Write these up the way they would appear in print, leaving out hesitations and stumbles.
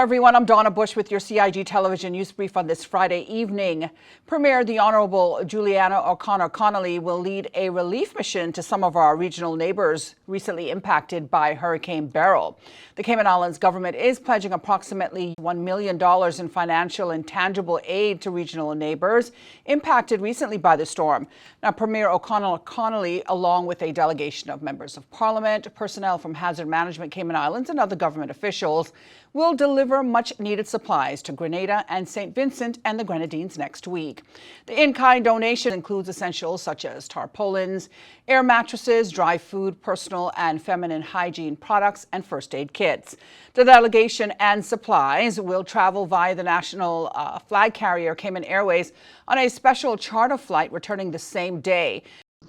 everyone, I'm Donna Bush with your CIG television news brief on this Friday evening. Premier the Honourable Juliana O'Connor Connolly will lead a relief mission to some of our regional neighbours recently impacted by Hurricane Beryl. The Cayman Islands government is pledging approximately $1 million in financial and tangible aid to regional neighbours impacted recently by the storm. Now, Premier O'Connor Connolly, along with a delegation of members of Parliament, personnel from Hazard Management Cayman Islands and other government officials, will deliver much-needed supplies to Grenada and St. Vincent and the Grenadines next week. The in-kind donation includes essentials such as tarpaulins, air mattresses, dry food, personal and feminine hygiene products, and first aid kits. The delegation and supplies will travel via the national flag carrier Cayman Airways on a special charter flight returning the same day.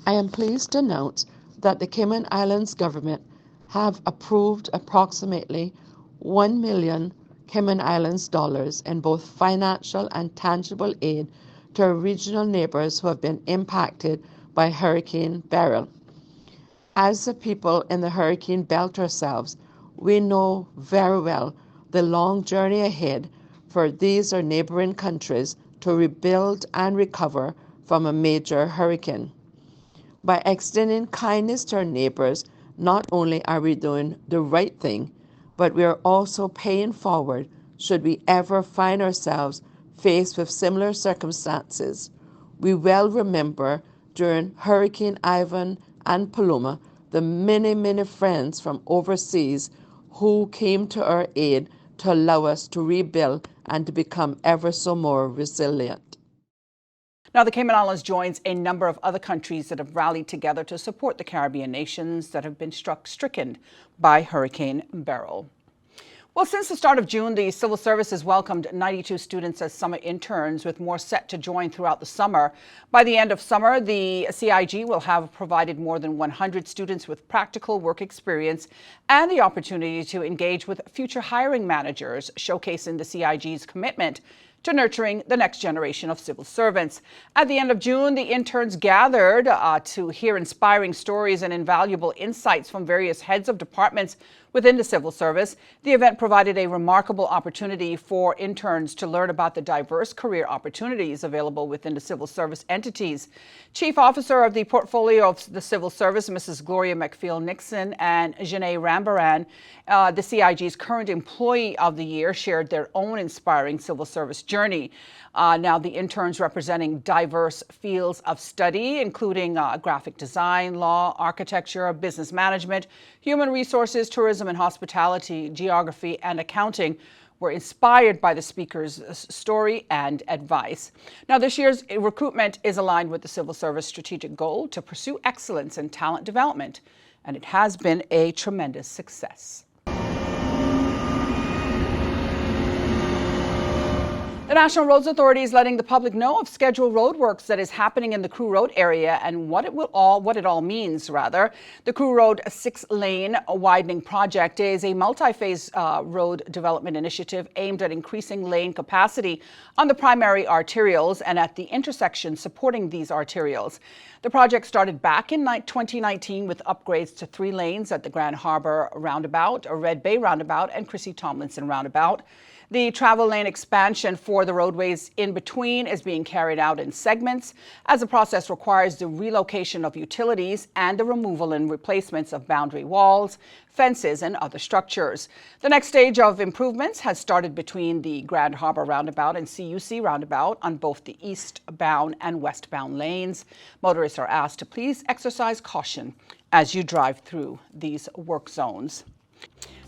I am pleased to announce that the Cayman Islands government have approved approximately $1 million Cayman Islands dollars in both financial and tangible aid to our regional neighbours who have been impacted by Hurricane Beryl. As the people in the hurricane belt ourselves, we know very well the long journey ahead for these our neighbouring countries to rebuild and recover from a major hurricane. By extending kindness to our neighbours, not only are we doing the right thing, but we are also paying forward should we ever find ourselves faced with similar circumstances. We well remember during Hurricane Ivan and Paloma the many friends from overseas who came to our aid to allow us to rebuild and to become ever so more resilient. Now, the Cayman Islands joins a number of other countries that have rallied together to support the Caribbean nations that have been stricken by Hurricane Beryl. Well, since the start of June, the Civil Service has welcomed 92 students as summer interns, with more set to join throughout the summer. By the end of summer, the CIG will have provided more than 100 students with practical work experience and the opportunity to engage with future hiring managers, showcasing the CIG's commitment to nurturing the next generation of civil servants. At the end of June, the interns gathered to hear inspiring stories and invaluable insights from various heads of departments within the civil service. The event provided a remarkable opportunity for interns to learn about the diverse career opportunities available within the civil service entities. Chief Officer of the Portfolio of the Civil Service, Mrs. Gloria McPhail-Nixon, and Janae Rambaran, the CIG's current Employee of the Year, shared their own inspiring civil service journey. Now, the interns representing diverse fields of study, including graphic design, law, architecture, business management, human resources, tourism and hospitality, geography, and accounting, were inspired by the speaker's story and advice. Now, this year's recruitment is aligned with the Civil Service strategic goal to pursue excellence in talent development, and it has been a tremendous success. The National Roads Authority is letting the public know of scheduled roadworks that is happening in the Crewe Road area and what it all means. The Crewe Road 6-lane widening project is a multi-phase road development initiative aimed at increasing lane capacity on the primary arterials and at the intersection supporting these arterials. The project started back in 2019 with upgrades to 3 lanes at the Grand Harbour Roundabout, Red Bay Roundabout, and Chrissy Tomlinson Roundabout. The travel lane expansion for the roadways in between is being carried out in segments, as the process requires the relocation of utilities and the removal and replacements of boundary walls, fences, and other structures. The next stage of improvements has started between the Grand Harbour Roundabout and CUC Roundabout on both the eastbound and westbound lanes. Motorists are asked to please exercise caution as you drive through these work zones.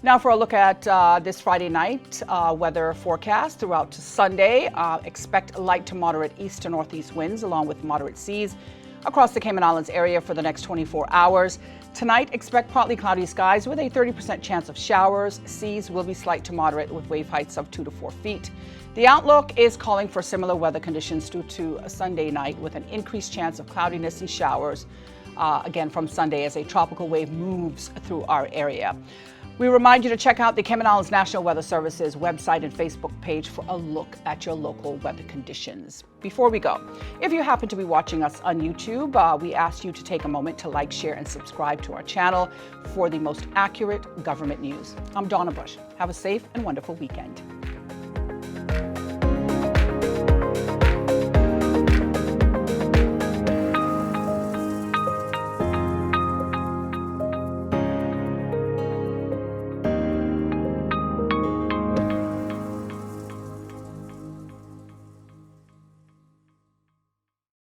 Now for a look at this Friday night weather forecast throughout Sunday. Expect light to moderate east to northeast winds along with moderate seas across the Cayman Islands area for the next 24 hours. Tonight, expect partly cloudy skies with a 30% chance of showers. Seas will be slight to moderate with wave heights of 2 to 4 feet. The outlook is calling for similar weather conditions through to Sunday night with an increased chance of cloudiness and showers again from Sunday as a tropical wave moves through our area. We remind you to check out the Cayman Islands National Weather Service's website and Facebook page for a look at your local weather conditions. Before we go, if you happen to be watching us on YouTube, we ask you to take a moment to like, share, and subscribe to our channel for the most accurate government news. I'm Donna Bush. Have a safe and wonderful weekend.